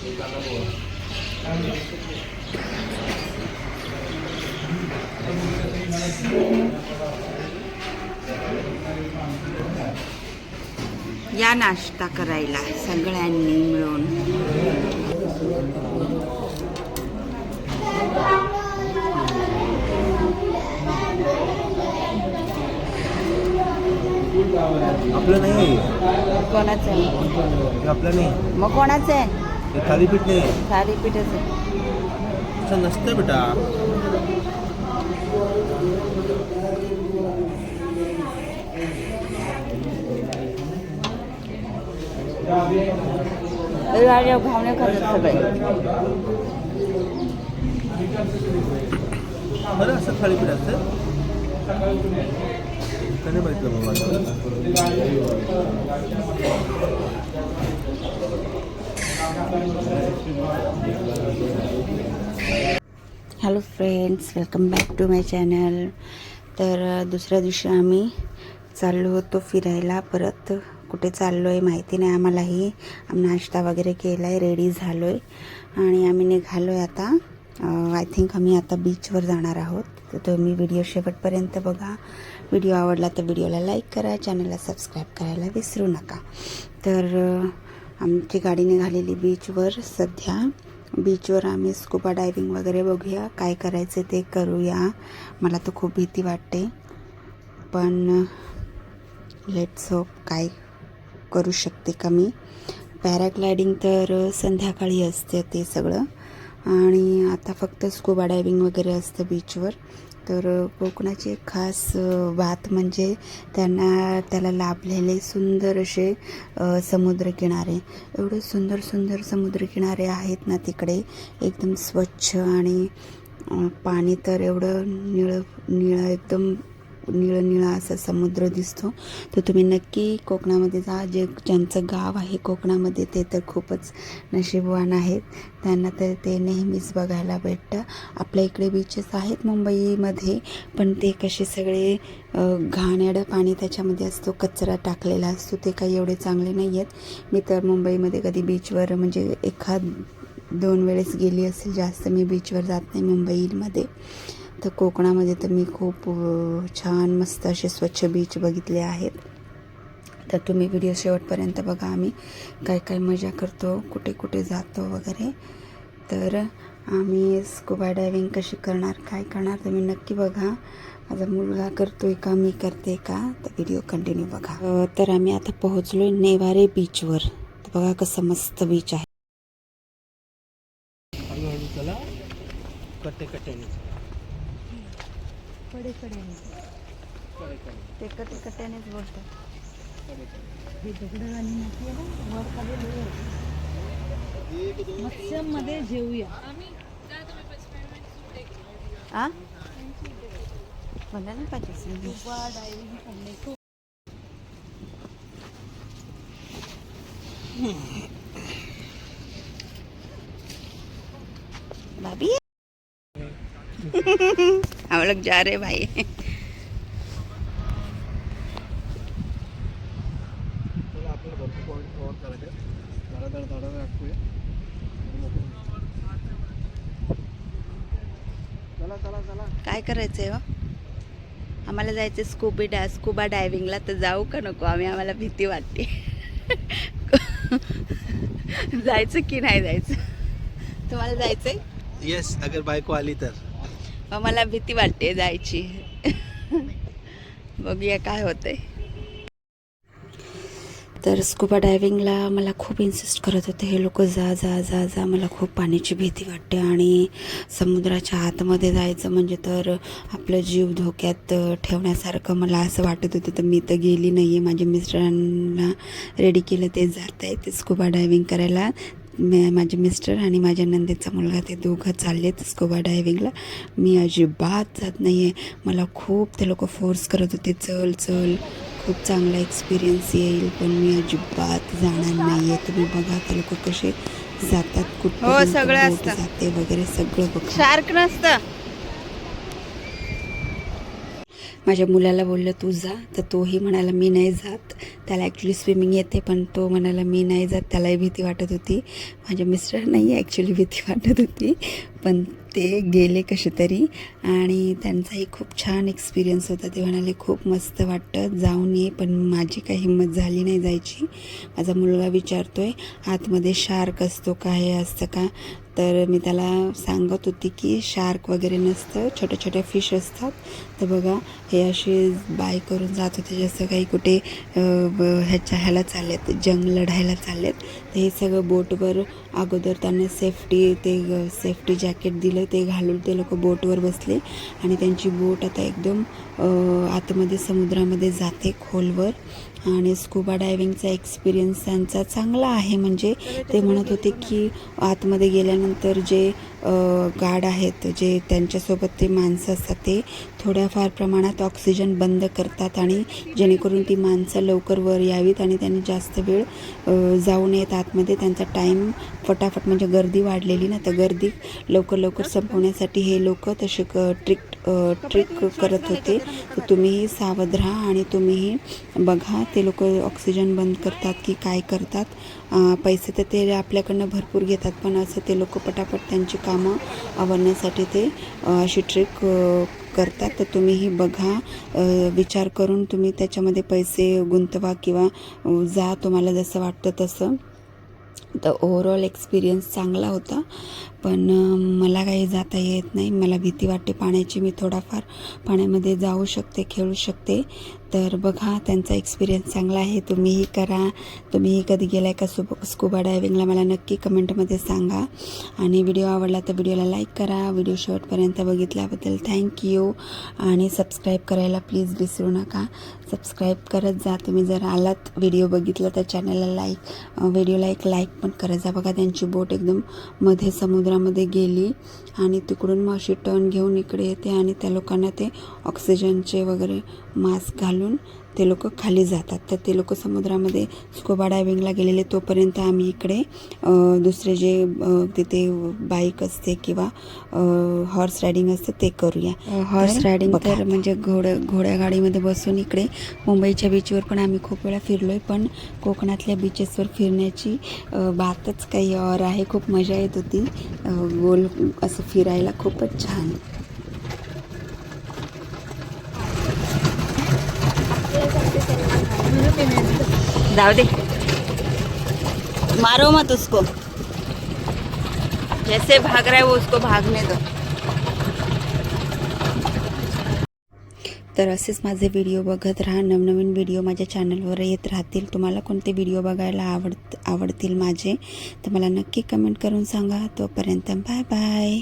या नाश्ता करायला सगळ्यांनी मिळून. आपलं नाही. कोणाचं आहे? आपलं नाही. मग कोणाचं आहे? थालीपीठ नाही. थालीपीठच आहे. असं नसतं बेटा. घावणे खातात सगळे. बरं असं थालीपीठ असतं. कधी बघितलं बाबा. Hello friends, welcome back to my channel. तर दुसऱ्या दिवशी आम्ही चाललो होतो फिरायला. परत कुठे चाललो आहे माहिती नाही आम्हालाही. नाश्ता वगैरे केला आहे, रेडी झालो आहे आणि आम्ही निघालो आहे आता. आय थिंक आम्ही आता बीचवर जाणार आहोत. तर तुम्ही व्हिडिओ शेवटपर्यंत बघा. व्हिडिओ आवडला तर व्हिडिओला लाईक करा, चॅनलला सबस्क्राईब करायला विसरू नका. तर आमची गाडी निघालेली बीचवर. सध्या बीचवर आम्ही स्कुबा डायव्हिंग वगैरे बघूया, काय करायचं ते करूया. मला तर खूप भीती वाटते, पण लेट्स होप काय करू शकते का मी. पॅराग्लायडिंग तर संध्याकाळी असते ते सगळं, आणि आता फक्त स्कुबा डायव्हिंग वगैरे असतं बीचवर. तर कोकणाची एक खास बात म्हणजे त्याला लाभलेले सुंदर असे समुद्रकिनारे. एवढे सुंदर सुंदर समुद्रकिनारे आहेत ना तिकडे, एकदम स्वच्छ. आणि पाणी तर एवढं निळं एकदम निळा असा समुद्र दिसतो. तर तुम्ही नक्की कोकणामध्ये जा. ज्यांचं गाव आहे कोकणामध्ये ते तर खूपच नशीबवान आहेत, त्यांना तर ते नेहमीच बघायला भेटतं. आपल्या इकडे बीचेस आहेत मुंबईमध्ये, पण ते कसे सगळे घाणेरडं पाणी त्याच्यामध्ये असतो, कचरा टाकलेला असतो, ते काही एवढे चांगले नाही आहेत. मी तर मुंबईमध्ये कधी बीचवर म्हणजे 1-2 वेळेस गेली असेल, जास्त मी बीचवर जात नाही मुंबईमध्ये. तर कोकणामध्ये तर मी खूप छान मस्त असे स्वच्छ बीच बघितले आहेत. तर तुम्ही व्हिडिओ शेवटपर्यंत बघा, आम्ही काय काय मजा करतो, कुठे कुठे जातो वगैरे. तर आम्ही स्कुबा डायव्हिंग कशी करणार, काय करणार, तुम्ही नक्की बघा. माझा मुलगा करतोय का मी करते का, तर व्हिडिओ कंटिन्यू बघा. तर आम्ही आता पोहोचलो नेवारे बीचवर. तर बघा कसं मस्त बीच आहे. चला कट्टे कट्ट्याने ते कट्ट्यानेच बोलतात. मत्स्यमध्ये जेवूया. मला नाही पाहिजे. भाभी हम लोग जा रहे भाई. काय करायचंय हो आम्हाला? जायचं स्कुबा डायव्हिंगला. तर जाऊ का नको आम्ही? आम्हाला भीती वाटते. जायचं की नाही जायचं? तुम्हाला जायचंय? येस, अगर बायको आली तर. मला भीती वाटते जायची. बघूया काय होतंय. तर स्कुबा डायव्हिंगला मला खूप इन्सिस्ट करत होते हे लोक, जा जा जा जा. मला खूप पाण्याची भीती वाटते, आणि समुद्राच्या आतमध्ये जायचं म्हणजे तर आपलं जीव धोक्यात ठेवण्यासारखं मला असं वाटत होतं. तर मी तर गेली नाही आहे. माझ्या मिस्टरांना रेडी केलं, ते जात आहे ते स्कुबा डायव्हिंग करायला. माझे मिस्टर आणि माझ्या नंदेचा मुलगा ते दोघं चाललेत स्कुबा डायव्हिंगला. मी अजिबात जात नाही आहे. मला खूप ते लोक फोर्स करत होते, चल चल, खूप चांगला एक्सपिरियन्स येईल, पण मी अजिबात जाणार नाही आहे. तुम्ही बघा ते लोक कसे जातात, कुठं सगळं जाते वगैरे सगळं बघा. शार्क नसतं. माझ्या मुलाला बोललं तू जा, तर तोही म्हणाला मी नाही जात. त्याला ॲक्च्युली स्विमिंग येते, पण तो म्हणाला मी नाही जात. त्यालाही भीती वाटत होती. माझ्या मिस्टरांनाही ॲक्च्युली भीती वाटत होती, पण ते गेले कसे तरी. आणि त्यांचाही खूप छान एक्सपिरियन्स होता. ते म्हणाले खूप मस्त वाटतं, जाऊन ये. पण माझी काही हिंमत झाली नाही जायची. माझा मुलगा विचारतोय आतमध्ये शार्क असतो का, हे असतं का. तर मी त्याला सांगत होती की शार्क वगैरे नसतं, छोट्या छोट्या फिश असतात. तर बघा हे असे बाय करून जात होते जसं काही कुठे ह्याला चाललेत, जंग लढायला चाललेत. तर हे सगळं बोटवर अगोदर त्यांना सेफ्टी जॅकेट दिलं, ते घालून ते लोक बोटवर बसले. आणि त्यांची बोट आता एकदम आतमध्ये समुद्रामध्ये जाते खोलवर. आणि स्कुबा डायव्हिंगचा एक्सपिरियन्स त्यांचा चांगला आहे. म्हणजे ते म्हणत होते की आतमध्ये गेल्यानंतर जे गार्ड आहेत, जे त्यांच्यासोबत ते माणसं असतात, ते थोड्याफार प्रमाणात ऑक्सिजन बंद करतात, आणि जेणेकरून ती माणसं लवकर वर यावीत आणि त्यांनी जास्त वेळ जाऊ नयेत आतमध्ये. त्यांचा टाईम फटाफट, म्हणजे गर्दी वाढलेली ना, तर गर्दी लवकर संपवण्यासाठी हे लोक तसे ट्रिक करत होते. तर तुम्हीही सावध राहा आणि तुम्हीही बघा ते लोक ऑक्सिजन बंद करतात की काय करतात. पैसे तर ते आपल्याकडनं भरपूर घेतात, पण असं ते लोक पटापट त्यांची कामं आवरण्यासाठी ते अशी ट्रिक करतात. तर तुम्हीही बघा, विचार करून तुम्ही त्याच्यामध्ये पैसे गुंतवा किंवा जा, तुम्हाला जसं वाटतं तसं. तर ओव्हरऑल एक्सपिरियन्स चांगला होता, पण मला काही जाता येत नाही. मला भीती वाटते पाण्याची. मी थोडाफार पाण्यामध्ये जाऊ शकते, खेळू शकते. तर बघा त्यांचा एक्सपिरियन्स चांगला आहे. तुम्हीही करा. तुम्हीही कधी गेलाय का स्कुबा डायव्हिंगला, मला नक्की कमेंटमध्ये सांगा. आणि व्हिडिओ आवडला तर व्हिडिओला लाईक करा. व्हिडिओ शेवटपर्यंत बघितल्याबद्दल थँक्यू. आणि सबस्क्राईब करायला प्लीज विसरू नका. सबस्क्राईब करत जा. तुम्ही जर आलात व्हिडिओ बघितला तर चॅनलला व्हिडिओला एक लाईक पण करत जा. बघा त्यांची बोट एकदम मध्ये समुद्रामध्ये गेली आणि तिकडून मग अशी टर्न घेऊन इकडे येते, आणि त्या लोकांना ते ऑक्सिजनचे वगैरे मास्क घालून ते लोक खाली जातात. तर ते लोक समुद्रामध्ये स्कुबा डायव्हिंगला गेलेले, तोपर्यंत आम्ही इकडे दुसरे जे तिथे बाईक असते किंवा हॉर्स रायडिंग असते ते करूया. हॉर्स रायडिंग तर म्हणजे घोड्यागाडीमध्ये बसून इकडे मुंबईच्या बीचवर पण आम्ही खूप वेळा फिरलो आहे, पण कोकणातल्या बीचेसवर फिरण्याची बातच काही और आहे. खूप मजा येत होती गोल असं फिरायला, खूपच छान. जाओ दे, मारो मत उसको, जैसे भाग रहा है वो उसको भागने दो. तर असेच माझे व्हिडिओ बघत राहा. नवनवीन व्हिडिओ माझ्या चॅनलवर येत राहतील. तुम्हाला कोणते व्हिडिओ बघायला आवडतील माझे, तर मला नक्की कमेंट करून सांगा. तोपर्यंत बाय बाय.